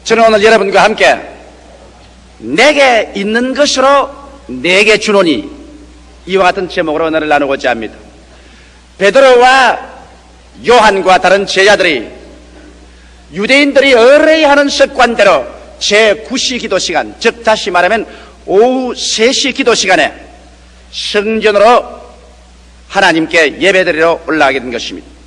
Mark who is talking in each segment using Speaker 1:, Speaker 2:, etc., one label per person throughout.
Speaker 1: 저는 오늘 여러분과 함께 내게 있는 것으로 내게 주노니 이와 같은 제목으로 오늘 나누고자 합니다. 베드로와 요한과 다른 제자들이 유대인들이 의뢰하는 습관대로 제9시 기도 시간, 즉 다시 말하면 오후 3시 기도 시간에 성전으로 하나님께 예배드리러 올라가게 된 것입니다.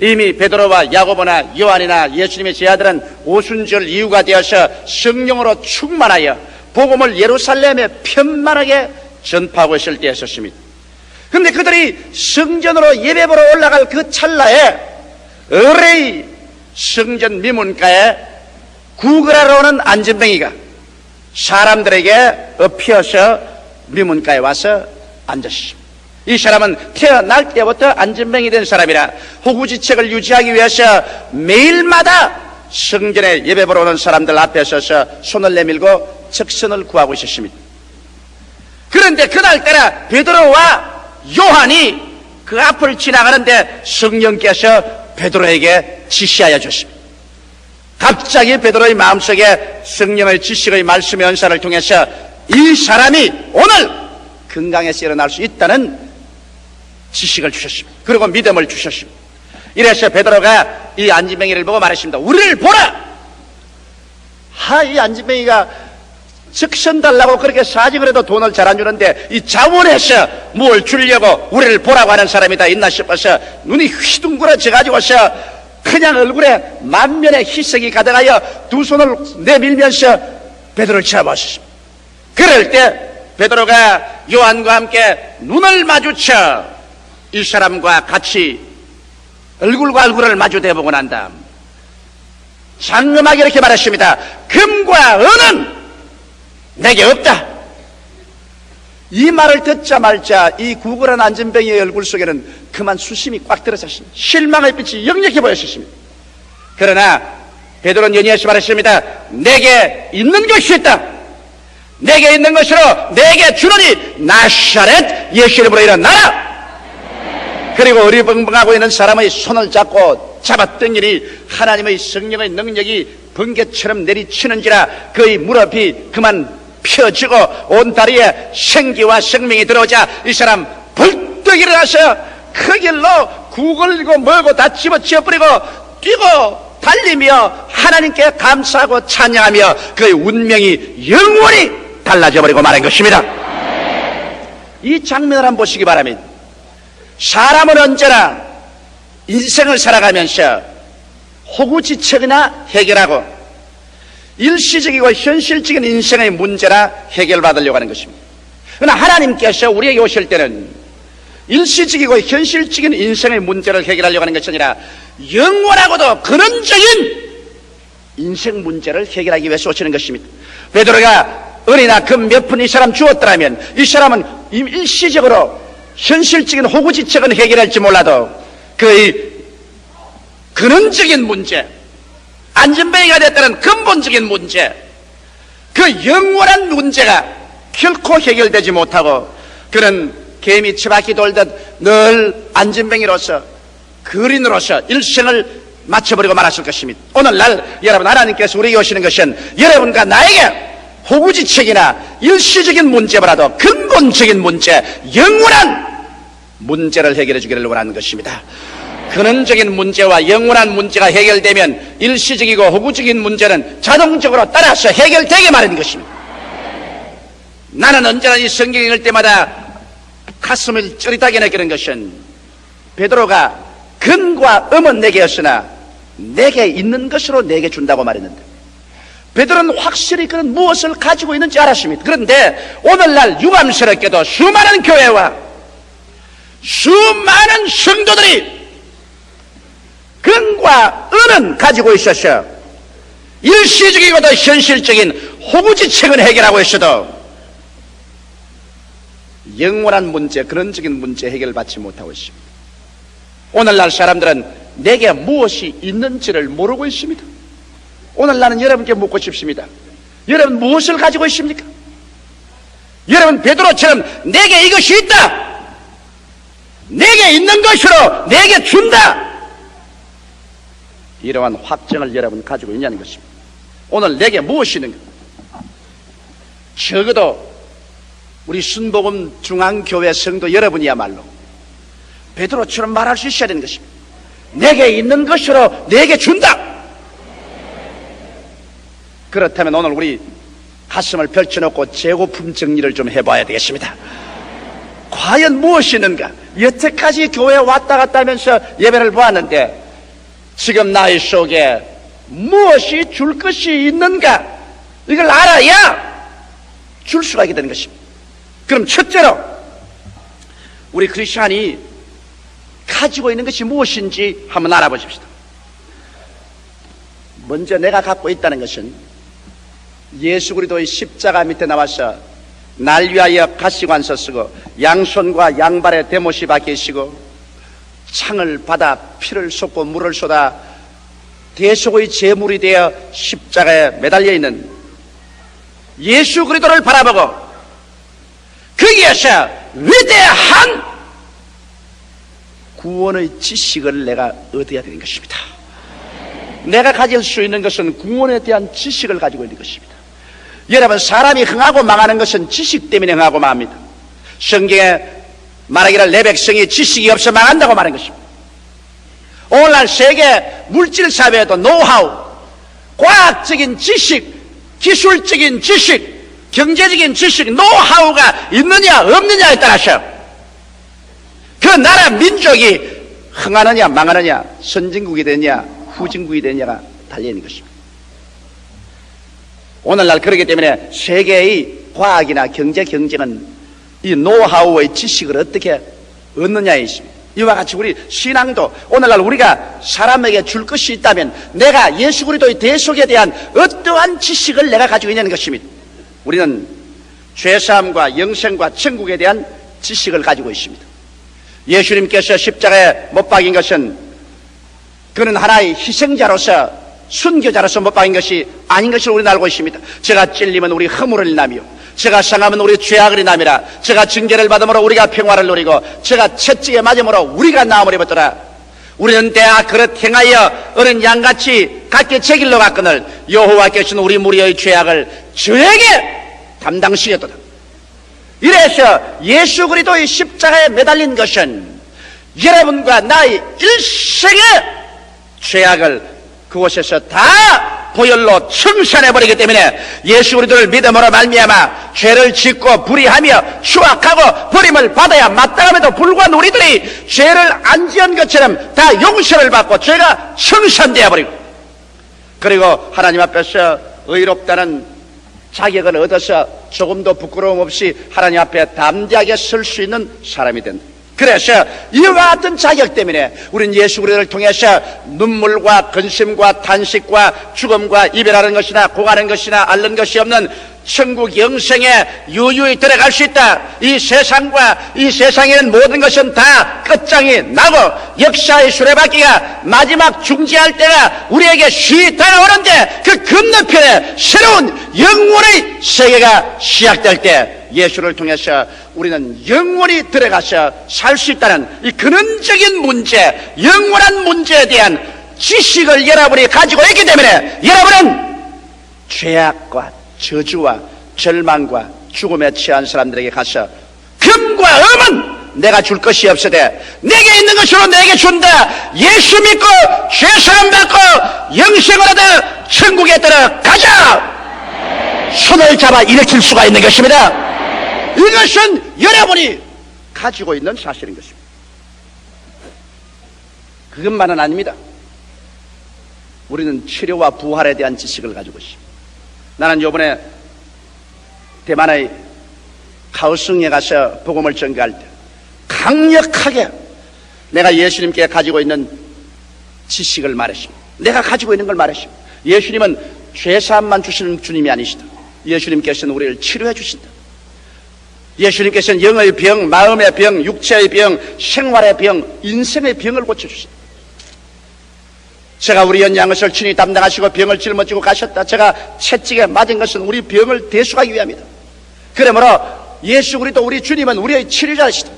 Speaker 1: 이미 베드로와 야고보나 요한이나 예수님의 제자들은 오순절 이후가 되어서 성령으로 충만하여 복음을 예루살렘에 편만하게 전파하고 있을 때였습니다. 그런데 그들이 성전으로 예배보러 올라갈 그 찰나에 의뢰의 성전 미문가에 구걸하러 오는 안전뱅이가 사람들에게 엎혀서 미문가에 와서 앉았습니다. 이 사람은 태어날 때부터 안전뱅이 된 사람이라 호구지책을 유지하기 위해서 매일마다 성전에 예배보러 오는 사람들 앞에 서서 손을 내밀고 적선을 구하고 있었습니다. 그런데 그날따라 베드로와 요한이 그 앞을 지나가는데 성령께서 베드로에게 지시하여 줬습니다. 갑자기 베드로의 마음속에 성령의 지식의 말씀의 은사를 통해서 이 사람이 오늘 건강에서 일어날 수 있다는 지식을 주셨습니다. 그리고 믿음을 주셨습니다. 이래서 베드로가 이 안진뱅이를 보고 말했습니다. 우리를 보라! 이 안진뱅이가 적선 달라고 그렇게 사직을 해도 돈을 잘 안 주는데 이 자원해서 뭘 주려고 우리를 보라고 하는 사람이 다 있나 싶어서 눈이 휘둥그러져 가지고서 그냥 얼굴에 만면의 희색이 가득하여 두 손을 내밀면서 베드로를 쳐다봤습니다. 그럴 때 베드로가 요한과 함께 눈을 마주쳐 이 사람과 같이 얼굴과 얼굴을 마주대보고 난 다음 장엄하게 이렇게 말했습니다. 금과 은은 내게 없다. 이 말을 듣자마자 이 구걸한 안전뱅이의 얼굴 속에는 그만 수심이 꽉 들어섰습니다. 실망의 빛이 역력해 보였습니다. 그러나 베드로는 연이어서 말했습니다. 내게 있는 것이 있다. 내게 있는 것으로 내게 주노니 나사렛 예수 이름으로 일어나라. 그리고 어리벙벙하고 있는 사람의 손을 잡고 잡아당기니 하나님의 성령의 능력이 번개처럼 내리치는지라 그의 무릎이 그만 펴지고 온 다리에 생기와 생명이 들어오자 이 사람 벌떡 일어나서 그 길로 구걸리고 멀고 다 집어치워버리고 뛰고 달리며 하나님께 감사하고 찬양하며 그의 운명이 영원히 달라져 버리고 말한 것입니다. 이 장면을 한번 보시기 바랍니다. 사람은 언제나 인생을 살아가면서 호구지책이나 해결하고 일시적이고 현실적인 인생의 문제나 해결받으려고 하는 것입니다. 그러나 하나님께서 우리에게 오실 때는 일시적이고 현실적인 인생의 문제를 해결하려고 하는 것이 아니라 영원하고도 근원적인 인생 문제를 해결하기 위해서 오시는 것입니다. 베드로가 은이나 금 몇 푼 이 사람 주었더라면 이 사람은 일시적으로 현실적인 호구지책은 해결할지 몰라도 그의 근원적인 문제, 안전뱅이가 됐다는 근본적인 문제, 그 영원한 문제가 결코 해결되지 못하고 그는 개미 치바퀴 돌듯 늘 안전뱅이로서 거린으로서 일생을 마쳐버리고 말았을 것입니다. 오늘날 여러분 하나님께서 우리에게 오시는 것은 여러분과 나에게 호구지책이나 일시적인 문제보다도 근본적인 문제, 영원한 문제를 해결해 주기를 원하는 것입니다. 근원적인 문제와 영원한 문제가 해결되면 일시적이고 호구적인 문제는 자동적으로 따라서 해결되게 마련인 것입니다. 나는 언제나 이 성경 읽을 때마다 가슴을 찌릿하게 느끼는 것은 베드로가 근과 음은 내게였으나 내게 있는 것으로 내게 준다고 말했는데 베드로는 확실히 그는 무엇을 가지고 있는지 알았습니다. 그런데 오늘날 유감스럽게도 수많은 교회와 수많은 성도들이 근과 은은 가지고 있어서 일시적이고도 현실적인 호구지책은 해결하고 있어도 영원한 문제, 근원적인 문제 해결을 받지 못하고 있습니다. 오늘날 사람들은 내게 무엇이 있는지를 모르고 있습니다. 오늘 나는 여러분께 묻고 싶습니다. 여러분 무엇을 가지고 있습니까? 여러분 베드로처럼 내게 이것이 있다, 내게 있는 것으로 내게 준다, 이러한 확정을 여러분 가지고 있냐는 것입니다. 오늘 내게 무엇이 있는가? 적어도 우리 순복음 중앙교회 성도 여러분이야말로 베드로처럼 말할 수 있어야 되는 것입니다. 내게 있는 것으로 내게 준다. 그렇다면 오늘 우리 가슴을 펼쳐놓고 재고품 정리를 좀 해봐야 되겠습니다. 과연 무엇이 있는가? 여태까지 교회에 왔다 갔다 하면서 예배를 보았는데 지금 나의 속에 무엇이 줄 것이 있는가? 이걸 알아야 줄 수가 있게 되는 것입니다. 그럼 첫째로 우리 크리스찬이 가지고 있는 것이 무엇인지 한번 알아보십시다. 먼저 내가 갖고 있다는 것은 예수 그리스도의 십자가 밑에 나와서 날 위하여 가시관서 쓰고 양손과 양발에 대못이 박히시고 창을 받아 피를 쏟고 물을 쏟아 대속의 제물이 되어 십자가에 매달려 있는 예수 그리스도를 바라보고 거기에서 위대한 구원의 지식을 내가 얻어야 되는 것입니다. 내가 가질 수 있는 것은 구원에 대한 지식을 가지고 있는 것입니다. 여러분, 사람이 흥하고 망하는 것은 지식 때문에 흥하고 망합니다. 성경에 말하기를 내 백성이 지식이 없어 망한다고 말한 것입니다. 오늘날 세계 물질 사회에도 노하우, 과학적인 지식, 기술적인 지식, 경제적인 지식, 노하우가 있느냐 없느냐에 따라서 그 나라 민족이 흥하느냐 망하느냐, 선진국이 되느냐 후진국이 되느냐가 달려있는 것입니다. 오늘날 그렇기 때문에 세계의 과학이나 경제 경쟁은 이 노하우의 지식을 어떻게 얻느냐에 있습니다. 이와 같이 우리 신앙도 오늘날 우리가 사람에게 줄 것이 있다면 내가 예수 그리스도의 대속에 대한 어떠한 지식을 내가 가지고 있냐는 것입니다. 우리는 죄사함과 영생과 천국에 대한 지식을 가지고 있습니다. 예수님께서 십자가에 못 박인 것은 그는 하나의 희생자로서 순교자로서 못 박인 것이 아닌 것을 우리는 알고 있습니다. 제가 찔리면 우리 허물을 인하며 제가 상하면 우리 죄악을 인함이라. 제가 징계를 받음으로 우리가 평화를 누리고 제가 채찍에 맞음으로 우리가 나음을 입었더라. 우리는 대하 그릇 행하여 어린 양같이 각기 제 길로 갔거늘 여호와께서는 우리 무리의 죄악을 저에게 담당시켰도다. 이래서 예수 그리스도의 십자가에 매달린 것은 여러분과 나의 일생의 죄악을 그곳에서 다 보혈로 청산해버리기 때문에 예수 그리스도를 믿음으로 말미암아 죄를 짓고 불의하며 추악하고 버림을 받아야 마땅함에도 불구한 우리들이 죄를 안 지은 것처럼 다 용서를 받고 죄가 청산되어 버리고 그리고 하나님 앞에서 의롭다는 자격을 얻어서 조금도 부끄러움 없이 하나님 앞에 담대하게 설 수 있는 사람이 된다. 그래서 이와 같은 자격 때문에 우리는 예수 그리스도를 통해서 눈물과 근심과 탄식과 죽음과 이별하는 것이나 고가는 것이나 앓는 것이 없는 천국 영생에 유유히 들어갈 수 있다. 이 세상과 이 세상에는 모든 것은 다 끝장이 나고 역사의 수레바퀴가 마지막 중지할 때가 우리에게 쉬이 다가오는데 그 건너편에 새로운 영원의 세계가 시작될 때 예수를 통해서 우리는 영원히 들어가서 살 수 있다는 이 근원적인 문제, 영원한 문제에 대한 지식을 여러분이 가지고 있기 때문에 여러분은 죄악과 저주와 절망과 죽음에 처한 사람들에게 가서 금과 음은 내가 줄 것이 없으되 내게 있는 것으로 내게 준다. 예수 믿고 죄사함 받고 영생을 얻어 천국에 들어가자. 손을 잡아 일으킬 수가 있는 것입니다. 이것은 여러분이 가지고 있는 사실인 것입니다. 그것만은 아닙니다. 우리는 치료와 부활에 대한 지식을 가지고 있습니다. 나는 이번에 대만의 가오승에 가서 복음을 전가할 때 강력하게 내가 예수님께 가지고 있는 지식을 말했습니다. 내가 가지고 있는 걸 말했습니다. 예수님은 죄사함만 주시는 주님이 아니시다. 예수님께서는 우리를 치료해 주신다. 예수님께서는 영의 병, 마음의 병, 육체의 병, 생활의 병, 인생의 병을 고쳐주신다. 제가 우리 연양것을 친히 담당하시고 병을 짊어지고 가셨다. 제가 채찍에 맞은 것은 우리 병을 대수하기 위함이다. 그러므로 예수 그리스도 우리 주님은 우리의 치료자이시다.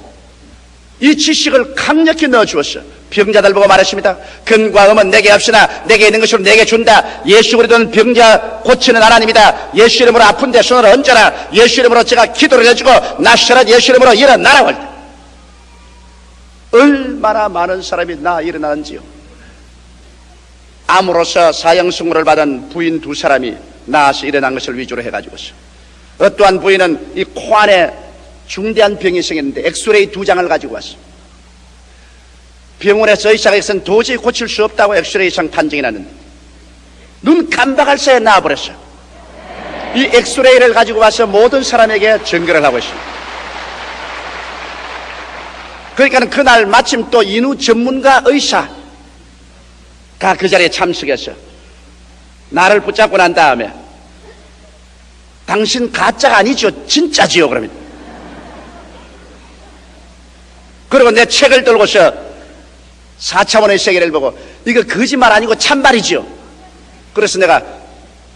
Speaker 1: 이 지식을 강력히 넣어주었어. 병자들 보고 말했습니다. 근과 음은 내게 없으나 내게 있는 것으로 내게 준다. 예수 그리스도는 병자 고치는 하나님이다. 예수 이름으로 아픈데 손을 얹어라. 예수 이름으로 제가 기도를 해주고 나셔렛 예수 이름으로 일어나라고 할 때 얼마나 많은 사람이 일어나는지요. 암으로서 사형선고를 받은 부인 2사람이 나와서 일어난 것을 위주로 해가지고서 어떠한 부인은 이 코 안에 중대한 병이 생겼는데 엑스레이 2장을 가지고 왔어. 병원에서 의사가 도저히 고칠 수 없다고 엑스레이상 판정이 났는데 눈 깜박할 새에 나와버렸어. 이 엑스레이를 가지고 와서 모든 사람에게 전결을 하고 있습니다. 그러니까 그날 마침 또 인후 전문가 의사가 그 자리에 참석해서 나를 붙잡고 난 다음에 당신 가짜가 아니죠, 진짜지요 그러면. 그리고 내 책을 들고서 4차원의 세계를 보고 이거 거짓말 아니고 참말이지요. 그래서 내가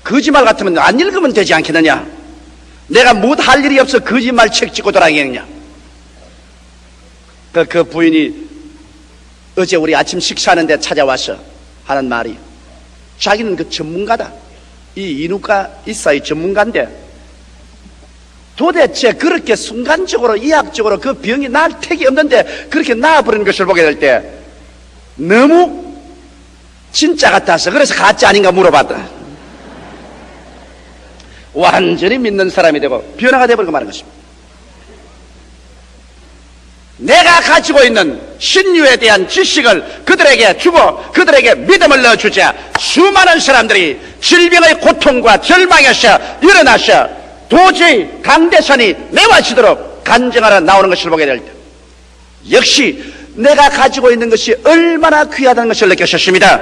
Speaker 1: 거짓말 같으면 안 읽으면 되지 않겠느냐, 내가 못할 일이 없어 거짓말 책 찍고 돌아다니겠느냐. 그 부인이 어제 우리 아침 식사하는데 찾아와서 하는 말이, 자기는 그 전문가다, 이 인후과 의사의 전문가인데 도대체 그렇게 순간적으로 의학적으로 그 병이 날 택이 없는데 그렇게 나아버리는 것을 보게 될 때 너무 진짜 같아서 그래서 가짜 아닌가 물어봤다. 완전히 믿는 사람이 되고 변화가 되어버리고 마는 것입니다. 내가 가지고 있는 신유에 대한 지식을 그들에게 주고 그들에게 믿음을 넣어주자 수많은 사람들이 질병의 고통과 절망에서 일어나서 도저히 강대산이 메워지도록 간증하러 나오는 것을 보게 될 때 역시 내가 가지고 있는 것이 얼마나 귀하다는 것을 느꼈습니다.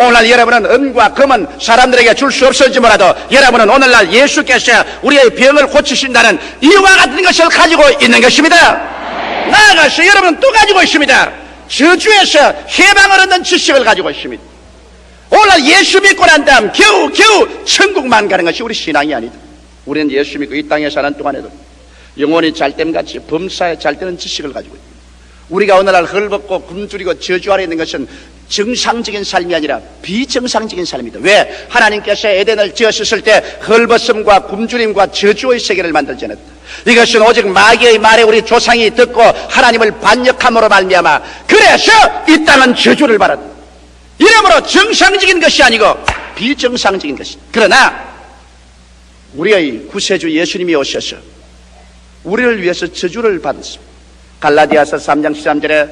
Speaker 1: 오늘날 여러분은 은과 금은 사람들에게 줄 수 없을지 몰라도 여러분은 오늘날 예수께서 우리의 병을 고치신다는 이와 같은 것을 가지고 있는 것입니다. 나아가서 여러분은 또 가지고 있습니다. 저주에서 해방을 얻는 지식을 가지고 있습니다. 오늘날 예수 믿고 난 다음 겨우 천국만 가는 것이 우리 신앙이 아니다. 우리는 예수 믿고 이 땅에 사는 동안에도 영혼이 잘됨같이 범사에 잘되는 지식을 가지고 있다. 우리가 오늘날 헐벗고 굶주리고 저주 아래 있는 것은 정상적인 삶이 아니라 비정상적인 삶이다. 왜? 하나님께서 에덴을 지으셨을 때 헐벗음과 굶주림과 저주의 세계를 만들지 않았다. 이것은 오직 마귀의 말에 우리 조상이 듣고 하나님을 반역함으로 말미암아 그래서 이 땅은 저주를 받았다. 이러므로 정상적인 것이 아니고 비정상적인 것이다. 그러나 우리의 구세주 예수님이 오셔서 우리를 위해서 저주를 받았습니다. 갈라디아서 3장 13절에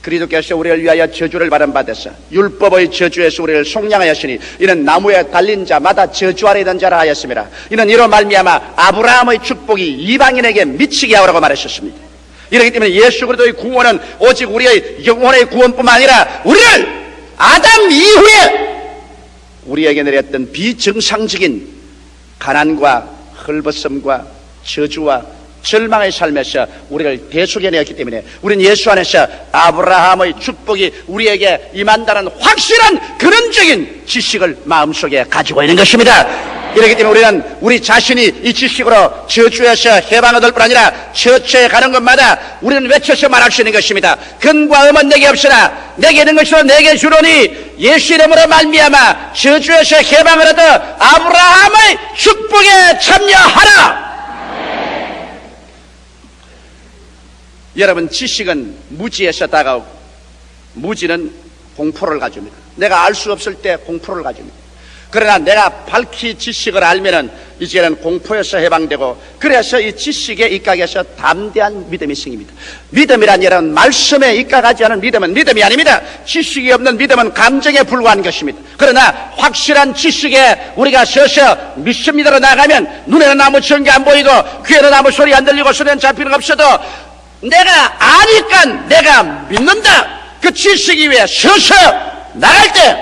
Speaker 1: 그리스도께서 우리를 위하여 저주를 받은 바 되사 율법의 저주에서 우리를 속량하였으니 이는 나무에 달린 자마다 저주 아래 있는 자라 하였습니다. 이는 이로 말미암아 아브라함의 축복이 이방인에게 미치게 하라고 말하셨습니다. 이렇기 때문에 예수 그리스도의 구원은 오직 우리의 영혼의 구원뿐만 아니라 우리를 아담 이후에 우리에게 내렸던 비정상적인 가난과 헐벗음과 저주와 절망의 삶에서 우리를 대속해내었기 때문에 우리는 예수 안에서 아브라함의 축복이 우리에게 임한다는 확실한 근원적인 지식을 마음속에 가지고 있는 것입니다. 이렇기 때문에 우리는 우리 자신이 이 지식으로 저주에서 해방을 얻을 뿐 아니라 처처에 가는 것마다 우리는 외쳐서 말할 수 있는 것입니다. 근과 음은 내게 없으나 내게 있는 것으로 내게 주노니 예수 이름으로 말미암아 저주에서 해방을 얻어 아브라함의 축복에 참여하라. 여러분, 지식은 무지에서 다가오고 무지는 공포를 가집니다. 내가 알 수 없을 때 공포를 가집니다. 그러나 내가 밝히 지식을 알면은 이제는 공포에서 해방되고 그래서 이 지식에 입각해서 담대한 믿음이 생깁니다. 믿음이란 여러분 말씀에 입각하지 않은 믿음은 믿음이 아닙니다. 지식이 없는 믿음은 감정에 불과한 것입니다. 그러나 확실한 지식에 우리가 서서 믿습니다로 나가면 눈에는 아무 증거 안 보이고 귀에는 아무 소리 안 들리고 손에는 잡히는 거 없어도 내가 아니까 내가 믿는다. 그 지식이 위에 서서 나갈 때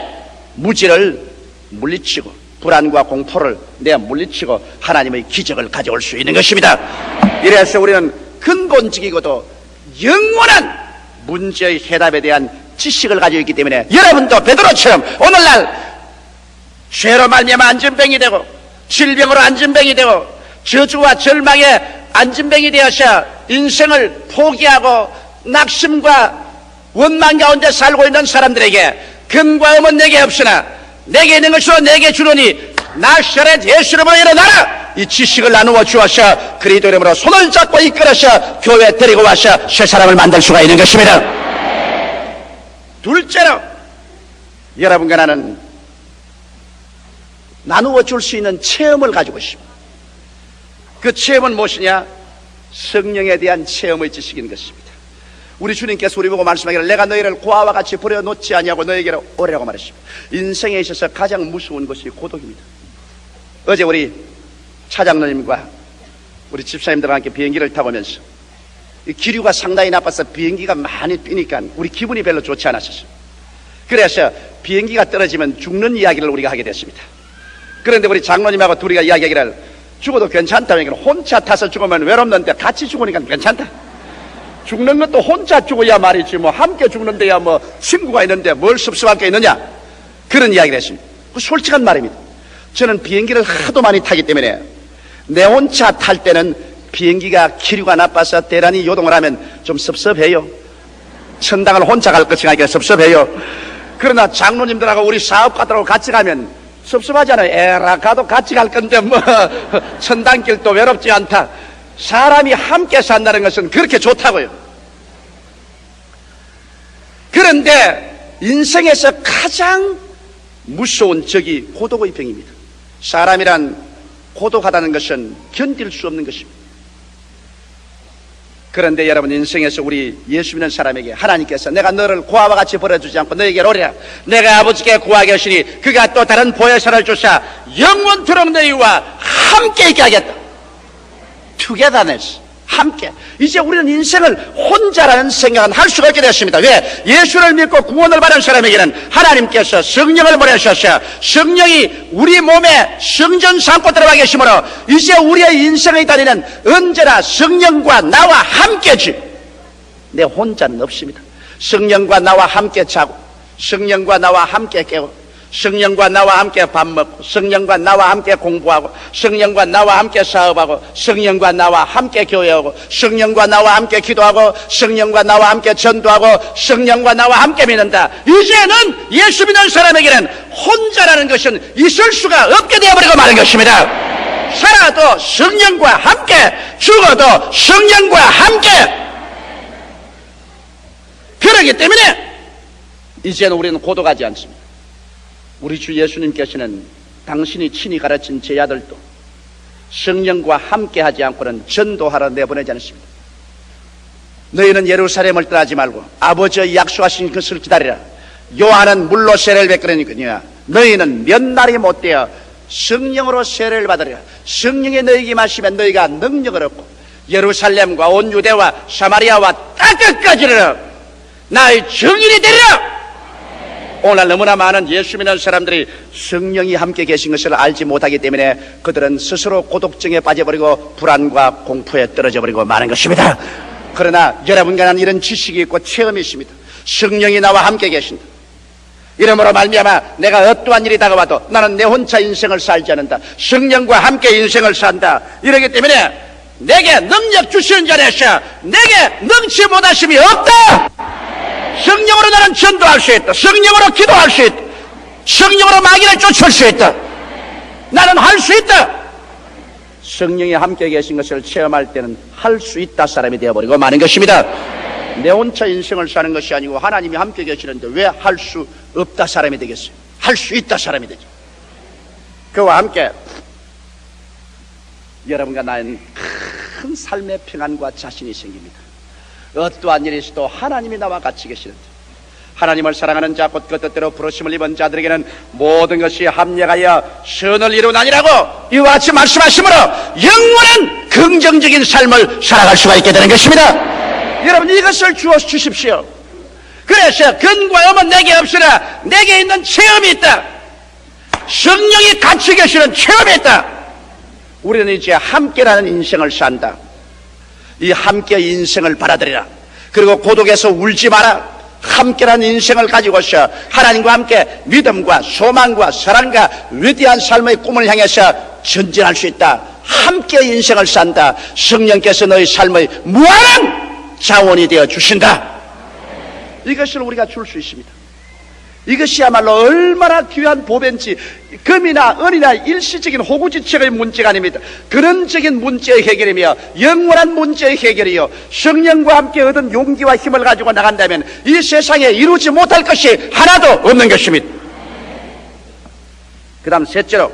Speaker 1: 무지를 물리치고 불안과 공포를 내가 물리치고 하나님의 기적을 가져올 수 있는 것입니다. 이래서 우리는 근본적이고도 영원한 문제의 해답에 대한 지식을 가지고 있기 때문에 여러분도 베드로처럼 오늘날 죄로 말미암아 안진병이 되고 질병으로 안진병이 되고 저주와 절망에 안진병이 되어서 인생을 포기하고 낙심과 원망 가운데 살고 있는 사람들에게 근과 음은 내게 없으나 내게 있는 것으로 내게 주노니 나사렛 예수 이름으로 일어나라. 이 지식을 나누어 주어서 그리스도 이름으로 손을 잡고 이끌어서 교회에 데리고 와서 새 사람을 만들 수가 있는 것입니다. 둘째로 여러분과 나는 나누어 줄 수 있는 체험을 가지고 있습니다. 그 체험은 무엇이냐? 성령에 대한 체험의 지식인 것입니다. 우리 주님께서 우리 보고 말씀하기를 내가 너희를 고아와 같이 버려놓지 아니하고 너희에게로 오래라고 말했습니다. 인생에 있어서 가장 무서운 것이 고독입니다. 어제 우리 차장로님과 우리 집사님들과 함께 비행기를 타고 오면서 이 기류가 상당히 나빠서 비행기가 많이 뛰니까 우리 기분이 별로 좋지 않았었어요. 그래서 비행기가 떨어지면 죽는 이야기를 우리가 하게 됐습니다. 그런데 우리 장로님하고 둘이가 이야기하기를 죽어도 괜찮다니까 혼자 타서 죽으면 외롭는데 같이 죽으니까 괜찮다. 죽는 것도 혼자 죽어야 말이지 뭐 함께 죽는데야 뭐 친구가 있는데 뭘 섭섭할 게 있느냐, 그런 이야기를 했습니다. 그 솔직한 말입니다. 저는 비행기를 하도 많이 타기 때문에 내 혼자 탈 때는 비행기가 기류가 나빠서 대란이 요동을 하면 좀 섭섭해요. 천당을 혼자 갈 것이 아니라 섭섭해요. 그러나 장로님들하고 우리 사업가들하고 같이 가면 섭섭하잖아요. 에라 가도 같이 갈 건데 뭐 천당길도 외롭지 않다. 사람이 함께 산다는 것은 그렇게 좋다고요. 그런데 인생에서 가장 무서운 적이 고독의 병입니다. 사람이란 고독하다는 것은 견딜 수 없는 것입니다. 그런데 여러분, 인생에서 우리 예수 믿는 사람에게 하나님께서 내가 너를 고아와 같이 버려주지 않고 너에게로 오리라. 내가 아버지께 구하게 하시니 그가 또 다른 보혜사를 주사 영원토록 너희와 함께 있게 하겠다. 투게더네스, 함께. 이제 우리는 인생을 혼자라는 생각은 할 수가 없게 되었습니다. 왜? 예수를 믿고 구원을 받은 사람에게는 하나님께서 성령을 보내셔서 성령이 우리 몸에 성전 삼고 들어가 계시므로 이제 우리의 인생의 다리는 언제나 성령과 나와 함께지, 내 혼자는 없습니다. 성령과 나와 함께 자고, 성령과 나와 함께 깨고, 성령과 나와 함께 밥 먹고, 성령과 나와 함께 공부하고, 성령과 나와 함께 사업하고, 성령과 나와 함께 교회하고, 성령과 나와 함께 기도하고, 성령과 나와 함께 전도하고, 성령과 나와 함께 믿는다. 이제는 예수 믿는 사람에게는 혼자라는 것은 있을 수가 없게 되어버리고 마는 것입니다. 살아도 성령과 함께, 죽어도 성령과 함께. 그렇기 때문에 이제는 우리는 고독하지 않습니다. 우리 주 예수님께서는 당신이 친히 가르친 제자들도 성령과 함께 하지 않고는 전도하러 내보내지 않습니다. 너희는 예루살렘을 떠나지 말고 아버지의 약속하신 것을 기다리라. 요한은 물로 세례를 베풀으니까 너희는 몇 날이 못되어 성령으로 세례를 받으리라. 성령이 너희에게 마시면 너희가 능력을 얻고 예루살렘과 온 유대와 사마리아와 땅끝까지를 나의 증인이 되리라. 오늘 너무나 많은 예수 믿는 사람들이 성령이 함께 계신 것을 알지 못하기 때문에 그들은 스스로 고독증에 빠져버리고 불안과 공포에 떨어져 버리고 마는 것입니다. 그러나 여러분과 나는 이런 지식이 있고 체험이 있습니다. 성령이 나와 함께 계신다. 이러므로 말미암아 내가 어떠한 일이 다가와도 나는 내 혼자 인생을 살지 않는다. 성령과 함께 인생을 산다. 이러기 때문에 내게 능력 주시는 자에서 내게 능치 못하심이 없다. 성령으로 나는 전도할 수 있다. 성령으로 기도할 수 있다. 성령으로 마귀를 쫓을 수 있다. 나는 할 수 있다. 성령이 함께 계신 것을 체험할 때는 할 수 있다 사람이 되어버리고 마는 것입니다. 내 혼자 인생을 사는 것이 아니고 하나님이 함께 계시는데 왜 할 수 없다 사람이 되겠어요? 할 수 있다 사람이 되죠. 그와 함께 여러분과 나는 큰 삶의 평안과 자신이 생깁니다. 어떠한 일이 있어도 하나님이 나와 같이 계시는데, 하나님을 사랑하는 자 곧 그 뜻대로 부르심을 입은 자들에게는 모든 것이 합력하여 선을 이루나니라고 이와 같이 말씀하시므로 영원한 긍정적인 삶을 살아갈 수가 있게 되는 것입니다. 여러분, 이것을 주어 주십시오. 그래서 근과 음은 내게 없으나 내게 있는 체험이 있다. 성령이 같이 계시는 체험이 있다. 우리는 이제 함께라는 인생을 산다. 이 함께 인생을 받아들이라. 그리고 고독에서 울지 마라. 함께라는 인생을 가지고서 하나님과 함께 믿음과 소망과 사랑과 위대한 삶의 꿈을 향해서 전진할 수 있다. 함께 인생을 산다. 성령께서 너희 삶의 무한한 자원이 되어 주신다. 이것을 우리가 줄 수 있습니다. 이것이야말로 얼마나 귀한 보배인지, 금이나 은이나 일시적인 호구지책의 문제가 아닙니다. 근원적인 문제의 해결이며 영원한 문제의 해결이요, 성령과 함께 얻은 용기와 힘을 가지고 나간다면 이 세상에 이루지 못할 것이 하나도 없는 것입니다. 그 다음 셋째로,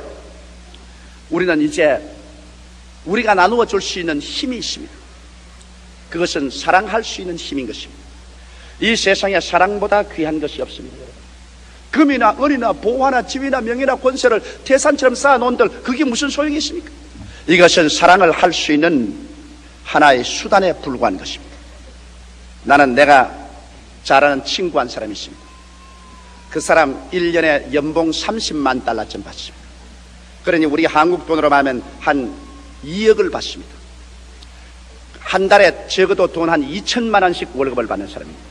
Speaker 1: 우리는 이제 우리가 나누어 줄 수 있는 힘이 있습니다. 그것은 사랑할 수 있는 힘인 것입니다. 이 세상에 사랑보다 귀한 것이 없습니다. 금이나 은이나 보화나 집이나 명예나 권세를 태산처럼 쌓아놓은들 그게 무슨 소용이 있습니까? 이것은 사랑을 할 수 있는 하나의 수단에 불과한 것입니다. 나는 내가 잘 아는 친구 한 사람이 있습니다. 그 사람 1년에 연봉 30만 달러쯤 받습니다. 그러니 우리 한국 돈으로 하면 한 2억을 받습니다. 한 달에 적어도 돈 한 2천만 원씩 월급을 받는 사람입니다.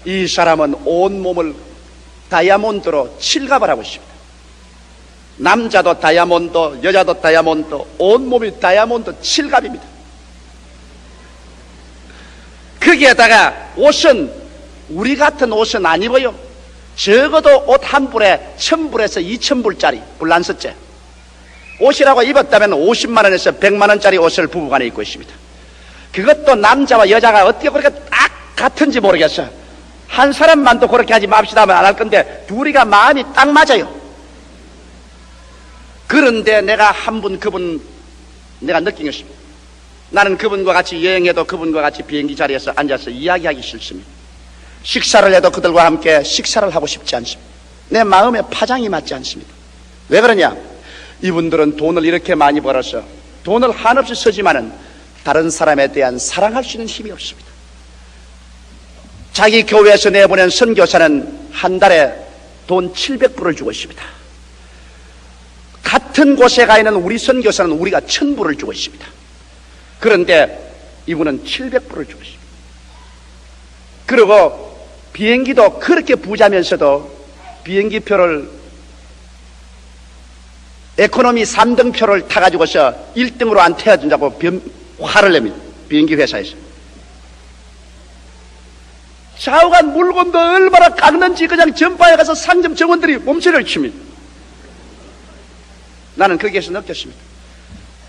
Speaker 1: 이 사람은 온몸을 다이아몬드로 칠갑을 하고 있습니다. 남자도 다이아몬드, 여자도 다이아몬드, 온몸이 다이아몬드 칠갑입니다. 거기에다가 옷은, 우리 같은 옷은 안 입어요. 적어도 옷 한 불에 1,000불에서 2,000불짜리 불란서째 옷이라고 입었다면 50만 원에서 100만 원짜리 옷을 부부간에 입고 있습니다. 그것도 남자와 여자가 어떻게 그렇게 딱 같은지 모르겠어요. 한 사람만도 그렇게 하지 맙시다 하면 안 할 건데 둘이가 마음이 딱 맞아요. 그런데 내가 한 분, 그분 내가 느낀 것입니다. 나는 그분과 같이 여행해도 그분과 같이 비행기 자리에서 앉아서 이야기하기 싫습니다. 식사를 해도 그들과 함께 식사를 하고 싶지 않습니다. 내 마음에 파장이 맞지 않습니다. 왜 그러냐? 이분들은 돈을 이렇게 많이 벌어서 돈을 한없이 쓰지만은 다른 사람에 대한 사랑할 수 있는 힘이 없습니다. 자기 교회에서 내보낸 선교사는 한 달에 돈 700불을 주고 있습니다. 같은 곳에 가 있는 우리 선교사는 우리가 1,000불을 주고 있습니다. 그런데 이분은 700불을 주고 있습니다. 그리고 비행기도 그렇게 부자면서도 비행기표를 에코노미 3등표를 타가지고서 1등으로 안 태워준다고 화를 냅니다. 비행기 회사에서. 좌우간 물건도 얼마나 깎는지 그냥 전파에 가서 상점 정원들이 몸체를 칩니다. 나는 거기에서 느꼈습니다.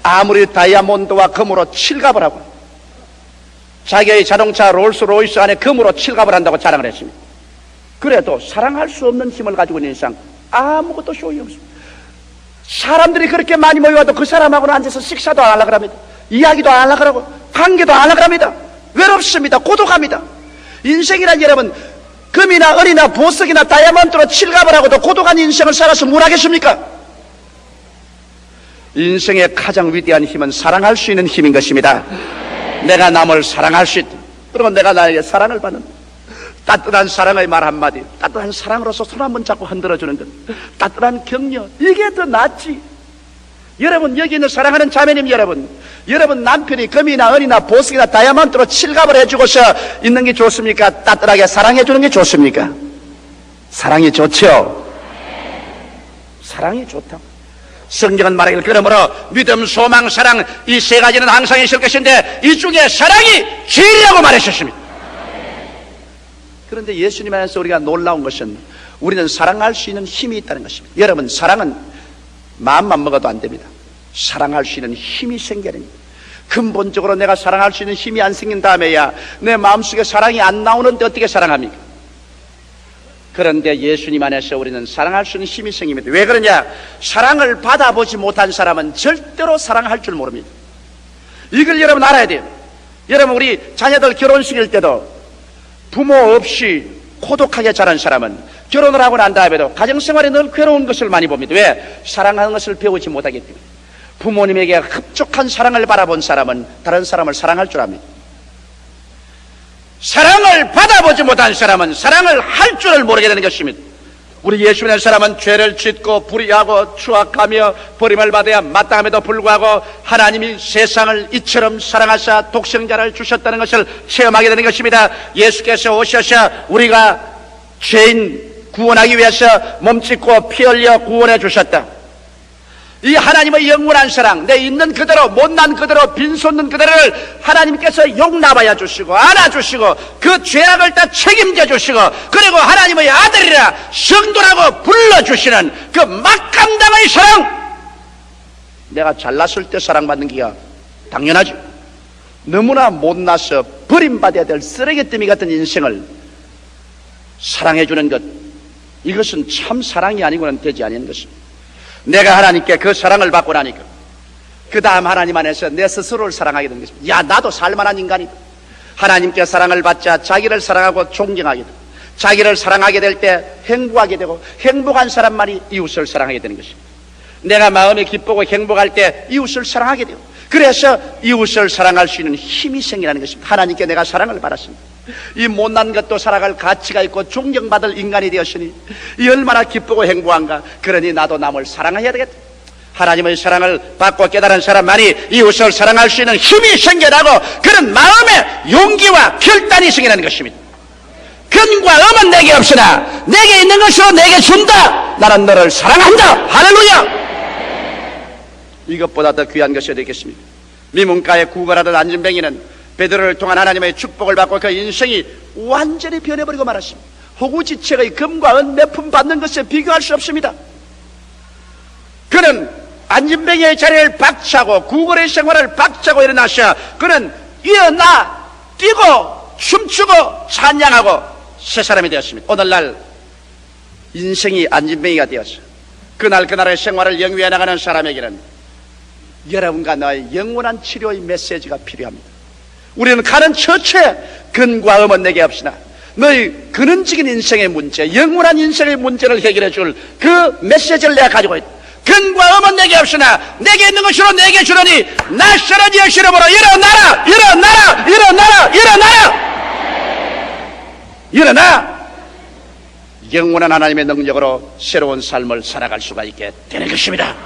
Speaker 1: 아무리 다이아몬드와 금으로 칠갑을 하고 자기의 자동차 롤스로이스 안에 금으로 칠갑을 한다고 자랑을 했습니다. 그래도 사랑할 수 없는 힘을 가지고 있는 이상 아무것도 소용없습니다. 사람들이 그렇게 많이 모여와도 그 사람하고는 앉아서 식사도 안 하려고 합니다. 이야기도 안 하려고 하고 관계도 안 하려고 합니다. 외롭습니다. 고독합니다. 인생이란 여러분, 금이나 은이나 보석이나 다이아몬드로 칠갑을 하고도 고독한 인생을 살아서 뭘 하겠습니까? 인생의 가장 위대한 힘은 사랑할 수 있는 힘인 것입니다. 내가 남을 사랑할 수 있다. 그러면 내가 나에게 사랑을 받는 따뜻한 사랑의 말 한마디, 따뜻한 사랑으로서 손 한번 잡고 흔들어주는 것, 따뜻한 격려, 이게 더 낫지. 여러분, 여기 있는 사랑하는 자매님 여러분, 여러분 남편이 금이나 은이나 보석이나 다이아몬드로 칠갑을 해주고서 있는 게 좋습니까? 따뜻하게 사랑해주는 게 좋습니까? 사랑이 좋죠. 사랑이 좋다. 성경은 말하기를 그러므로 믿음, 소망, 사랑 이 세 가지는 항상 있을 것인데 이 중에 사랑이 제일이라고 말하셨습니다. 그런데 예수님 안에서 우리가 놀라운 것은 우리는 사랑할 수 있는 힘이 있다는 것입니다. 여러분, 사랑은 마음만 먹어도 안 됩니다. 사랑할 수 있는 힘이 생겨야 됩니다. 근본적으로 내가 사랑할 수 있는 힘이 안 생긴 다음에야 내 마음속에 사랑이 안 나오는데 어떻게 사랑합니까? 그런데 예수님 안에서 우리는 사랑할 수 있는 힘이 생깁니다. 왜 그러냐? 사랑을 받아보지 못한 사람은 절대로 사랑할 줄 모릅니다. 이걸 여러분 알아야 돼요. 여러분, 우리 자녀들 결혼식일 때도 부모 없이 고독하게 자란 사람은 결혼을 하고 난 다음에도 가정생활에 늘 괴로운 것을 많이 봅니다. 왜? 사랑하는 것을 배우지 못하기 때문에. 부모님에게 흡족한 사랑을 바라본 사람은 다른 사람을 사랑할 줄 압니다. 사랑을 받아보지 못한 사람은 사랑을 할 줄을 모르게 되는 것입니다. 우리 예수님의 사람은 죄를 짓고 불의하고 추악하며 버림을 받아야 마땅함에도 불구하고 하나님이 세상을 이처럼 사랑하사 독생자를 주셨다는 것을 체험하게 되는 것입니다. 예수께서 오셔서 우리가 죄인 구원하기 위해서 몸짓고 피 흘려 구원해 주셨다. 이 하나님의 영원한 사랑, 내 있는 그대로 못난 그대로 빈손는 그대로를 하나님께서 용납하여 주시고 안아주시고 그 죄악을 다 책임져 주시고 그리고 하나님의 아들이라 성도라고 불러주시는 그 막강당의 사랑, 내가 잘났을 때 사랑받는 기가 당연하죠. 너무나 못나서 버림받아야 될 쓰레기더미 같은 인생을 사랑해주는 것, 이것은 참 사랑이 아니고는 되지 않는 것입니다. 내가 하나님께 그 사랑을 받고 나니까 그 다음 하나님 안에서 내 스스로를 사랑하게 되는 것입니다. 야, 나도 살만한 인간이다. 하나님께 사랑을 받자 자기를 사랑하고 존경하게 되고, 자기를 사랑하게 될 때 행복하게 되고, 행복한 사람만이 이웃을 사랑하게 되는 것입니다. 내가 마음이 기쁘고 행복할 때 이웃을 사랑하게 되고, 그래서 이웃을 사랑할 수 있는 힘이 생기는 것입니다. 하나님께 내가 사랑을 받았습니다. 이 못난 것도 살아갈 가치가 있고 존경받을 인간이 되었으니 이 얼마나 기쁘고 행복한가. 그러니 나도 남을 사랑해야 되겠다. 하나님의 사랑을 받고 깨달은 사람만이 이웃을 사랑할 수 있는 힘이 생겨나고 그런 마음의 용기와 결단이 생기는 것입니다. 근과 음은 내게 없으나 내게 있는 것으로 내게 준다. 나는 너를 사랑한다. 할렐루야. 이것보다 더 귀한 것이 되겠습니까? 미문가에 구걸하던 안진뱅이는 베드로를 통한 하나님의 축복을 받고 그 인생이 완전히 변해버리고 말았습니다. 호구지책의 금과 은 몇 푼 받는 것에 비교할 수 없습니다. 그는 안진뱅이의 자리를 박차고 구걸의 생활을 박차고 일어나셔 그는 일어나 뛰고 춤추고 찬양하고 새 사람이 되었습니다. 오늘날 인생이 안진뱅이가 되었어. 그날의 생활을 영위해 나가는 사람에게는 여러분과 나의 영원한 치료의 메시지가 필요합니다. 우리는 가는 처처에 근과 음은 내게 없으나 너희 근원적인 인생의 문제, 영원한 인생의 문제를 해결해 줄 그 메시지를 내가 가지고 있다. 근과 음은 내게 없으나 내게 있는 것으로 내게 주노니 낯설은 여시름으로 일어나라, 일어나라, 일어나라, 일어나라, 일어나. 영원한 하나님의 능력으로 새로운 삶을 살아갈 수가 있게 되는 것입니다.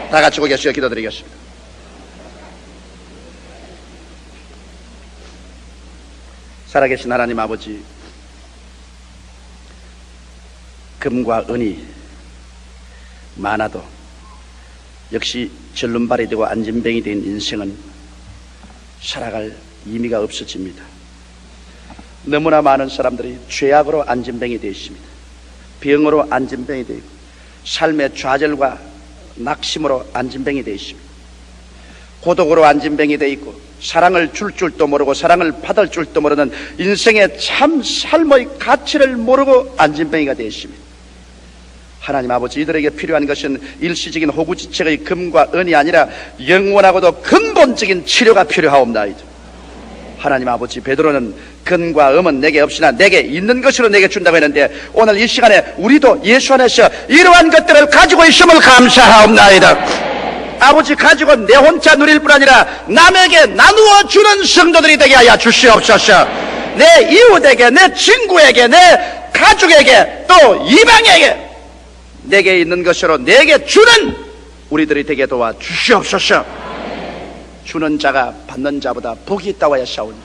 Speaker 1: 다 같이 고개 숙여 기도드리겠습니다. 살아계신 하나님 아버지, 금과 은이 많아도 역시 절름발이 되고 안진뱅이 된 인생은 살아갈 의미가 없어집니다. 너무나 많은 사람들이 죄악으로 안진뱅이 되어 있습니다. 병으로 안진뱅이 되어 있고 삶의 좌절과 낙심으로 안진뱅이 되어 있습니다. 고독으로 안진뱅이 되어 있고 사랑을 줄 줄도 모르고 사랑을 받을 줄도 모르는 인생의 참 삶의 가치를 모르고 안진뱅이가 되어 있습니다. 하나님 아버지, 이들에게 필요한 것은 일시적인 호구지책의 금과 은이 아니라 영원하고도 근본적인 치료가 필요하옵나이다. 하나님 아버지, 베드로는 근과 음은 내게 없으나 내게 있는 것으로 내게 준다고 했는데 오늘 이 시간에 우리도 예수 안에서 이러한 것들을 가지고 있음을 감사하옵나이다. 아버지, 가지고 내 혼자 누릴 뿐 아니라 남에게 나누어 주는 성도들이 되게 하여 주시옵소서. 내 이웃에게, 내 친구에게, 내 가족에게, 또 이방에게 내게 있는 것으로 내게 주는 우리들이 되게 도와 주시옵소서. 주는 자가 받는 자보다 복이 있다고 하였사오니